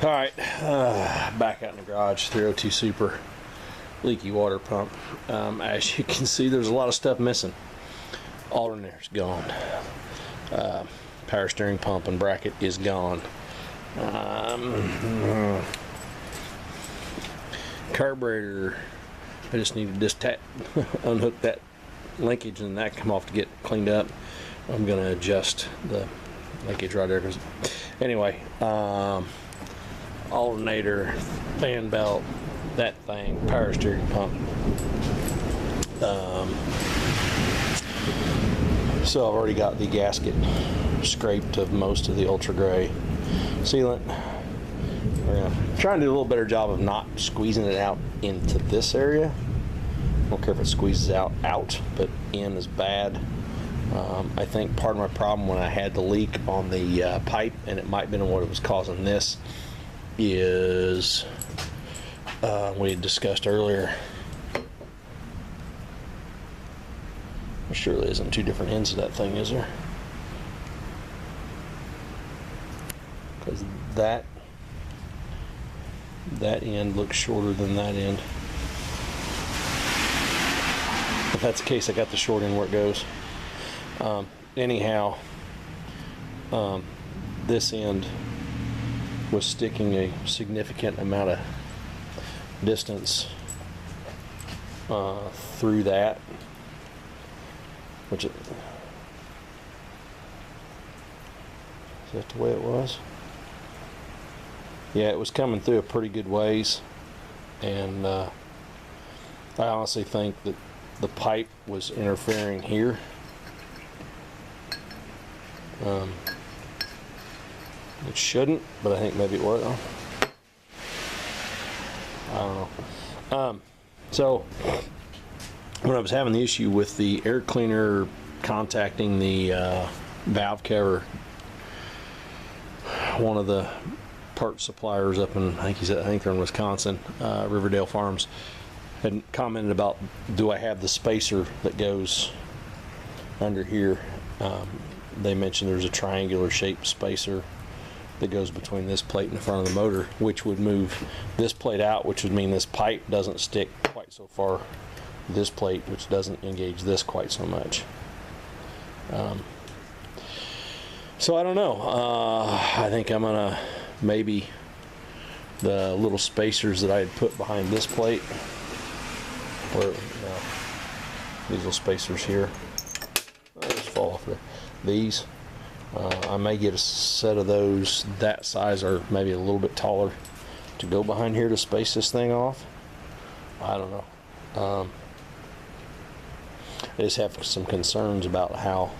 Alright, back out in the garage, 302 Super leaky water pump. As you can see, there's a lot of stuff missing. Alternator's gone. Power steering pump and bracket is gone. Carburetor, I just need to just unhook that linkage and that come off to get cleaned up. I'm gonna adjust the linkage right there. Anyway, alternator, fan belt, that thing, power steering pump. So I've already got the gasket scraped of most of the ultra gray sealant. We're gonna try and do a little better job of not squeezing it out into this area. I don't care if it squeezes out, but in is bad. I think part of my problem when I had the leak on the pipe, and it might have been what it was causing this, is we had discussed earlier. There surely isn't two different ends of that thing, is there? Because that end looks shorter than that end. If that's the case, I got the short end where it goes. Anyhow, this end was sticking a significant amount of distance through that, which is that the way it was? Yeah, it was coming through a pretty good ways, and I honestly think that the pipe was interfering here. It shouldn't, but I think maybe it was. I don't know. So when I was having the issue with the air cleaner contacting the valve cover, one of the part suppliers up in, I think they're in Wisconsin, Riverdale Farms, had commented about, do I have the spacer that goes under here? They mentioned there's a triangular shaped spacer that goes between this plate and the front of the motor, which would move this plate out, which would mean this pipe doesn't stick quite so far this plate, which doesn't engage this quite so much. So I don't know. I think I'm gonna maybe the little spacers that I had put behind this plate, or these little spacers here, I'll just fall off there. These, I may get a set of those that size or maybe a little bit taller to go behind here to space this thing off. I don't know. I just have some concerns about how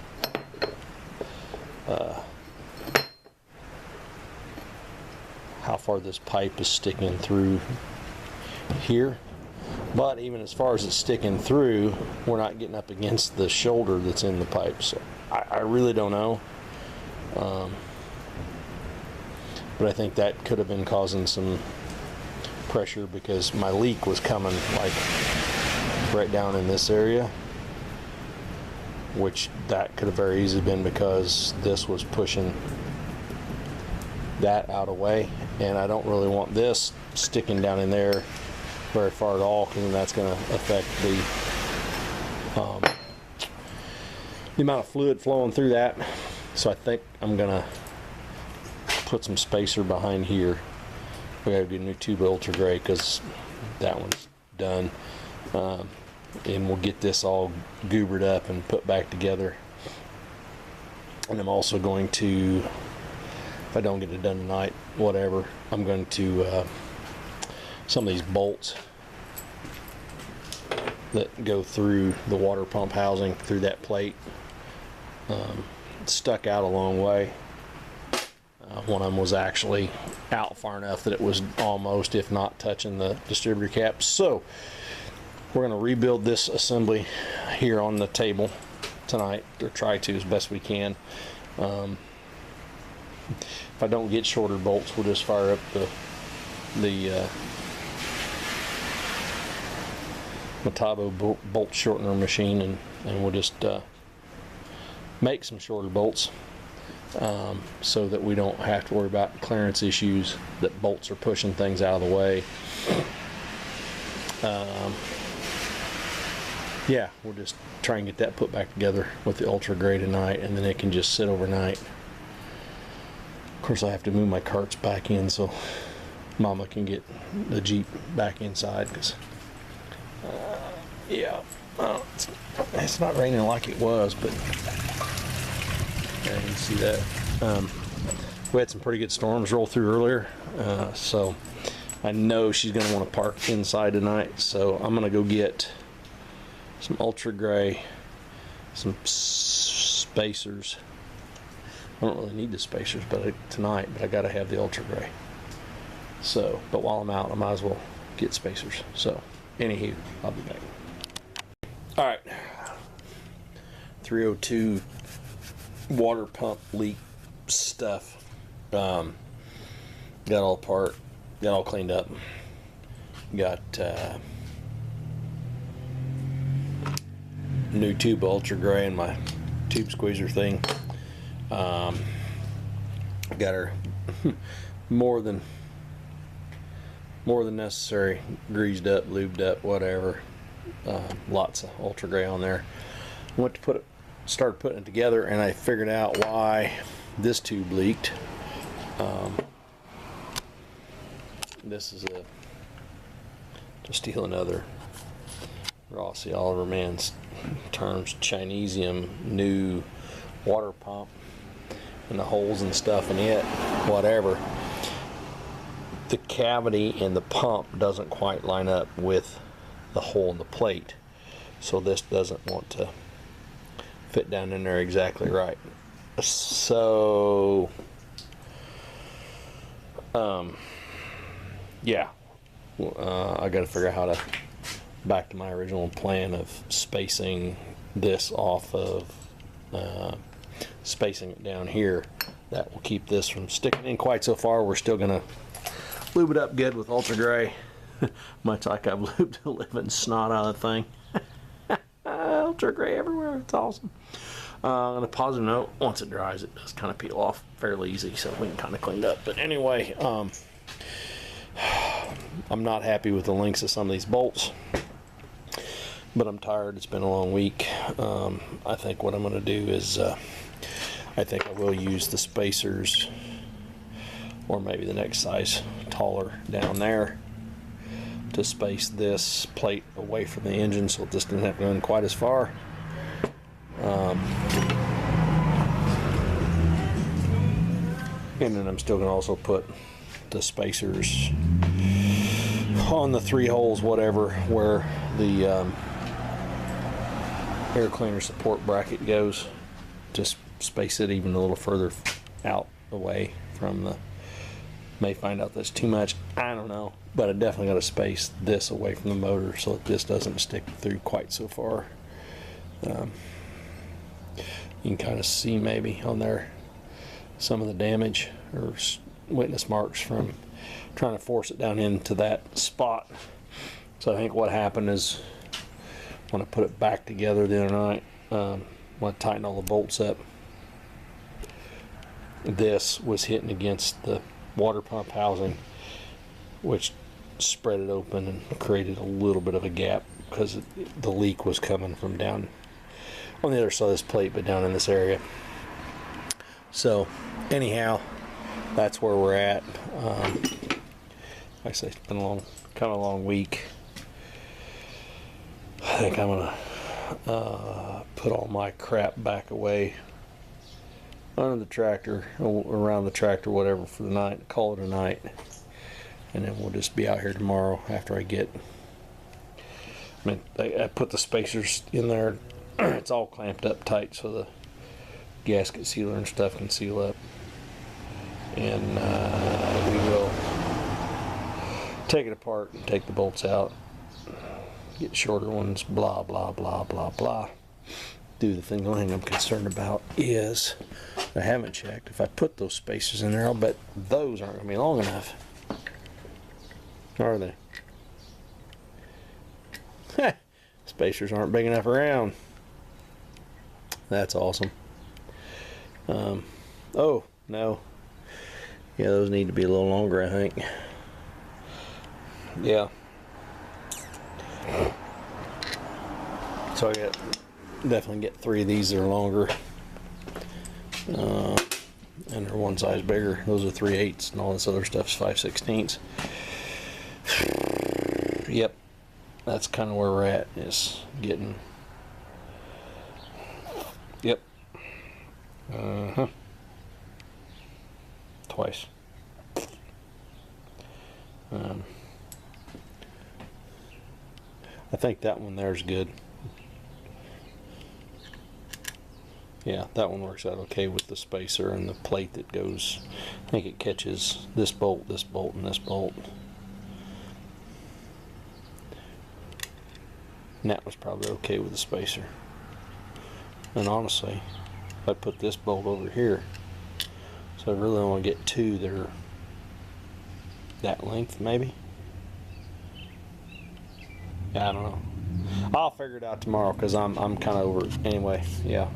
far this pipe is sticking through here. But even as far as it's sticking through, we're not getting up against the shoulder that's in the pipe. So I really don't know. But I think that could have been causing some pressure because my leak was coming like right down in this area, which that could have very easily been because this was pushing that out of the way, and I don't really want this sticking down in there very far at all, because that's going to affect the amount of fluid flowing through that. So I think I'm going to put some spacer behind here. We got to get a new tube of ultra gray because that one's done, and we'll get this all goobered up and put back together. And I'm also going to, if I don't get it done tonight, whatever, I'm going to some of these bolts that go through the water pump housing through that plate stuck out a long way. One of them was actually out far enough that it was almost, if not touching, the distributor cap. So we're going to rebuild this assembly here on the table tonight, or try to as best we can. If I don't get shorter bolts, we'll just fire up the Metabo bolt shortener machine, and we'll just make some shorter bolts. so that we don't have to worry about clearance issues, that bolts are pushing things out of the way. Yeah, we'll just try and get that put back together with the Ultra Gray tonight, and then it can just sit overnight. Of course, I have to move my carts back in so Mama can get the Jeep back inside, because yeah, well, it's not raining like it was, but yeah, you can see that. We had some pretty good storms roll through earlier, so I know she's going to want to park inside tonight, so I'm going to go get some Ultra Gray, some spacers. I don't really need the spacers tonight, but I got to have the Ultra Gray. So, but while I'm out, I might as well get spacers. So, anywho, I'll be back. All right, 302 water pump leak stuff. Got all apart, got all cleaned up. Got new tube Ultra Gray in my tube squeezer thing. Got her more than necessary, greased up, lubed up, whatever. Lots of Ultra Gray on there. Went to started putting it together, and I figured out why this tube leaked. This is to steal another Rossi Oliver man's terms, Chinesium new water pump, and the holes and stuff in it, whatever. The cavity in the pump doesn't quite line up with the hole in the plate, so this doesn't want to fit down in there exactly right. So yeah, I got to figure out how to back to my original plan of spacing this off of spacing it down here. That will keep this from sticking in quite so far. We're still gonna lube it up good with Ultra Gray, much like I've lubed the living snot out of the thing. Ultra Gray everywhere, it's awesome. On a positive note, once it dries, it does kind of peel off fairly easy, so we can kind of clean it up. But anyway, I'm not happy with the lengths of some of these bolts, but I'm tired. It's been a long week. I think what I'm going to do is I think I will use the spacers, or maybe the next size taller down there, to space this plate away from the engine so this doesn't have to run quite as far. And then I'm still going to also put the spacers on the 3 holes, whatever, where the air cleaner support bracket goes. Just space it even a little further out away from the, may find out that's too much, I don't know, but I definitely got to space this away from the motor so that this doesn't stick through quite so far. You can kind of see maybe on there some of the damage or witness marks from trying to force it down into that spot. So I think what happened is when I put it back together the other night, when I tightened all the bolts up, this was hitting against the water pump housing, which spread it open and created a little bit of a gap because the leak was coming from down on the other side of this plate, but down in this area. So anyhow, that's where we're at. Like I say, it's been kind of a long week. I think I'm gonna put all my crap back away under the tractor, around the tractor, whatever, for the night. Call it a night, and then we'll just be out here tomorrow after I get. I put the spacers in there. It's all clamped up tight so the gasket sealer and stuff can seal up, and we will take it apart and take the bolts out, get shorter ones, blah blah blah blah blah, do the thing. The only thing I'm concerned about is, I haven't checked, if I put those spacers in there, I'll bet those aren't going to be long enough, are they? Spacers aren't big enough around. That's awesome. Oh, no. Yeah, those need to be a little longer, I think. Yeah. So I definitely get 3 of these that are longer. And they're one size bigger. Those are 3/8 and all this other stuff's 5/16. Yep. That's kind of where we're at, is getting. Yep. Twice. I think that one there's good. Yeah, that one works out okay with the spacer and the plate that goes. I think it catches this bolt, and this bolt. And that was probably okay with the spacer. And honestly, if I put this bolt over here, so I really want to get 2 that are that length, maybe. Yeah, I don't know. I'll figure it out tomorrow because I'm kind of over it anyway. Yeah.